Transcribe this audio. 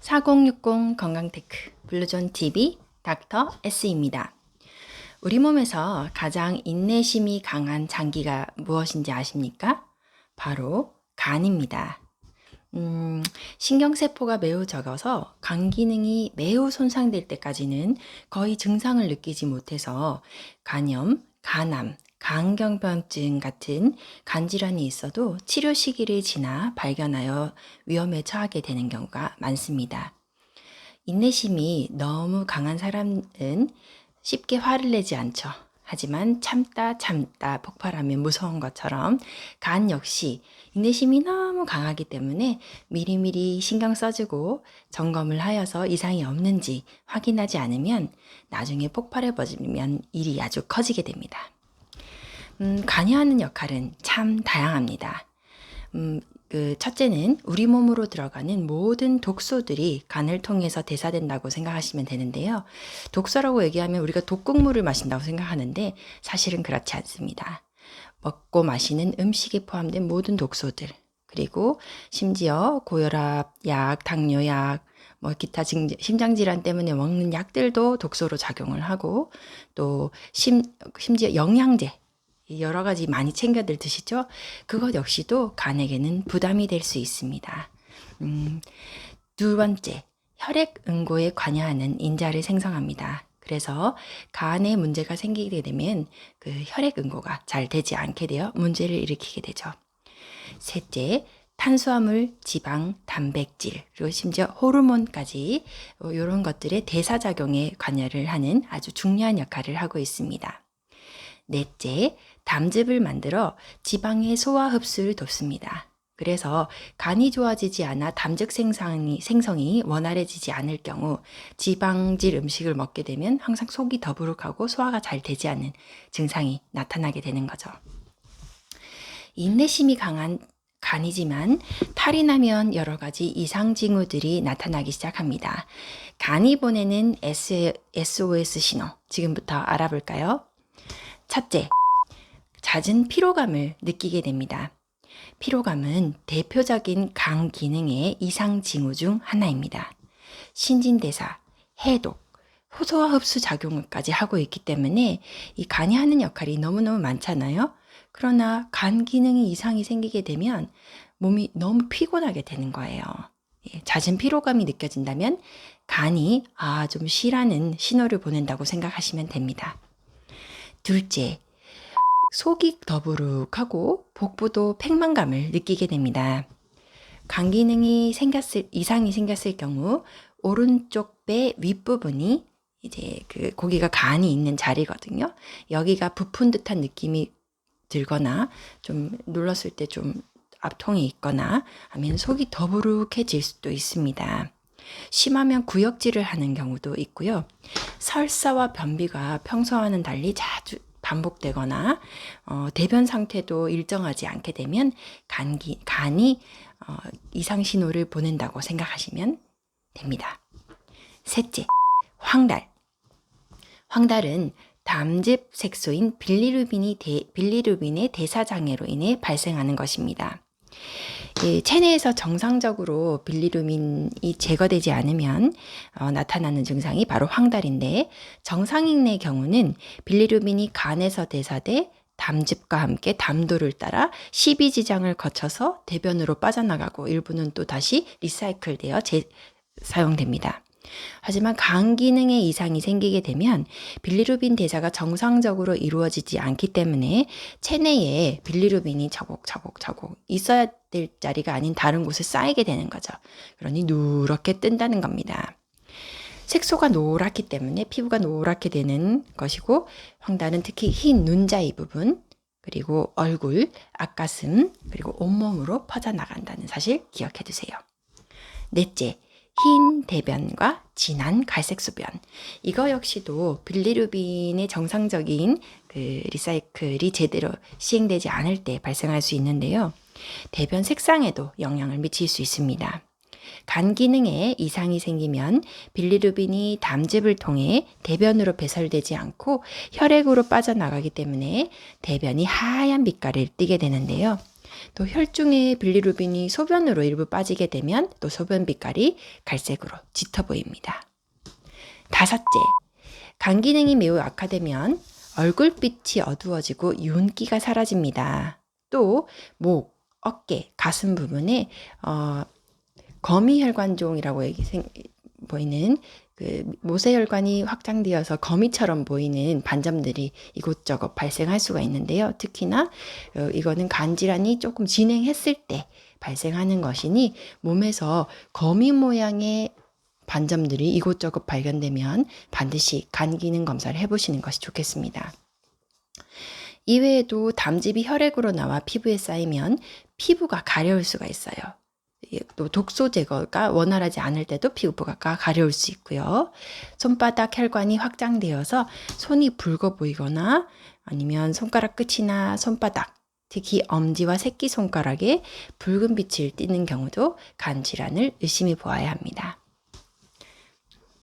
4060 건강테크 블루존 TV 닥터 S입니다. 우리 몸에서 가장 인내심이 강한 장기가 무엇인지 아십니까? 바로 간입니다. 신경세포가 매우 적어서 간 기능이 매우 손상될 때까지는 거의 증상을 느끼지 못해서 간염, 간암, 간경변증 같은 간질환이 있어도 치료 시기를 지나 발견하여 위험에 처하게 되는 경우가 많습니다. 인내심이 너무 강한 사람은 쉽게 화를 내지 않죠. 하지만 참다 폭발하면 무서운 것처럼 간 역시 인내심이 너무 강하기 때문에 미리미리 신경 써주고 점검을 하여서 이상이 없는지 확인하지 않으면 나중에 폭발해 버리면 일이 아주 커지게 됩니다. 간이 하는 역할은 참 다양합니다. 첫째는 우리 몸으로 들어가는 모든 독소들이 간을 통해서 대사된다고 생각하시면 되는데요. 독소라고 얘기하면 우리가 독극물을 마신다고 생각하는데 사실은 그렇지 않습니다. 먹고 마시는 음식에 포함된 모든 독소들, 그리고 심지어 고혈압 약, 당뇨약, 기타 심장질환 때문에 먹는 약들도 독소로 작용을 하고, 또 심지어 영양제, 여러 가지 많이 챙겨들 드시죠? 그것 역시도 간에게는 부담이 될 수 있습니다. 두 번째, 혈액응고에 관여하는 인자를 생성합니다. 그래서 간에 문제가 생기게 되면 그 혈액응고가 잘 되지 않게 되어 문제를 일으키게 되죠. 셋째, 탄수화물, 지방, 단백질, 그리고 심지어 호르몬까지 이런 것들의 대사작용에 관여를 하는 아주 중요한 역할을 하고 있습니다. 넷째, 담즙을 만들어 지방의 소화 흡수를 돕습니다. 그래서 간이 좋아지지 않아 담즙 생성이 원활해지지 않을 경우 지방질 음식을 먹게 되면 항상 속이 더부룩하고 소화가 잘 되지 않는 증상이 나타나게 되는 거죠. 인내심이 강한 간이지만 탈이 나면 여러 가지 이상 징후들이 나타나기 시작합니다. 간이 보내는 SOS 신호, 지금부터 알아볼까요? 첫째, 잦은 피로감을 느끼게 됩니다. 피로감은 대표적인 간 기능의 이상 징후 중 하나입니다. 신진대사, 해독, 소화 흡수 작용까지 하고 있기 때문에 이 간이 하는 역할이 너무너무 많잖아요. 그러나 간 기능이 이상이 생기게 되면 몸이 너무 피곤하게 되는 거예요. 잦은 피로감이 느껴진다면 간이 좀 쉬라는 신호를 보낸다고 생각하시면 됩니다. 둘째, 속이 더부룩하고 복부도 팽만감을 느끼게 됩니다. 간 기능이 이상이 생겼을 경우 오른쪽 배 윗부분이 이제 고기가 간이 있는 자리거든요. 여기가 부푼 듯한 느낌이 들거나 좀 눌렀을 때 좀 압통이 있거나 하면 속이 더부룩해질 수도 있습니다. 심하면 구역질을 하는 경우도 있고요. 설사와 변비가 평소와는 달리 자주 반복되거나 대변 상태도 일정하지 않게 되면 간이 이상 신호를 보낸다고 생각하시면 됩니다. 셋째, 황달. 황달은 담즙 색소인 빌리루빈의 대사장애로 인해 발생하는 것입니다. 체내에서 정상적으로 빌리루빈이 제거되지 않으면 나타나는 증상이 바로 황달인데, 정상인의 경우는 빌리루빈이 간에서 대사돼 담즙과 함께 담도를 따라 십이지장을 거쳐서 대변으로 빠져나가고 일부는 또 다시 리사이클되어 사용됩니다. 하지만 간 기능에 이상이 생기게 되면 빌리루빈 대사가 정상적으로 이루어지지 않기 때문에 체내에 빌리루빈이 차곡차곡 있어야 될 자리가 아닌 다른 곳에 쌓이게 되는 거죠. 그러니 누렇게 뜬다는 겁니다. 색소가 노랗기 때문에 피부가 노랗게 되는 것이고, 황달은 특히 흰 눈자위 부분, 그리고 얼굴, 앞가슴, 그리고 온몸으로 퍼져나간다는 사실 기억해 두세요. 넷째, 흰 대변과 진한 갈색 소변. 이거 역시도 빌리루빈의 정상적인 리사이클이 제대로 시행되지 않을 때 발생할 수 있는데요. 대변 색상에도 영향을 미칠 수 있습니다. 간 기능에 이상이 생기면 빌리루빈이 담즙을 통해 대변으로 배설되지 않고 혈액으로 빠져나가기 때문에 대변이 하얀 빛깔을 띠게 되는데요. 또 혈중의 빌리루빈이 소변으로 일부 빠지게 되면 또 소변 빛깔이 갈색으로 짙어 보입니다. 다섯째, 간 기능이 매우 악화되면 얼굴빛이 어두워지고 윤기가 사라집니다. 또 목, 어깨, 가슴 부분에 거미혈관종이라고 보이는 그 모세혈관이 확장되어서 거미처럼 보이는 반점들이 이곳저곳 발생할 수가 있는데요. 특히나 이거는 간 질환이 조금 진행했을 때 발생하는 것이니 몸에서 거미 모양의 반점들이 이곳저곳 발견되면 반드시 간 기능 검사를 해보시는 것이 좋겠습니다. 이외에도 담즙이 혈액으로 나와 피부에 쌓이면 피부가 가려울 수가 있어요. 또 독소 제거가 원활하지 않을 때도 피부가 가려울 수 있고요. 손바닥 혈관이 확장되어서 손이 붉어 보이거나 아니면 손가락 끝이나 손바닥, 특히 엄지와 새끼손가락에 붉은 빛을 띠는 경우도 간 질환을 의심해 보아야 합니다.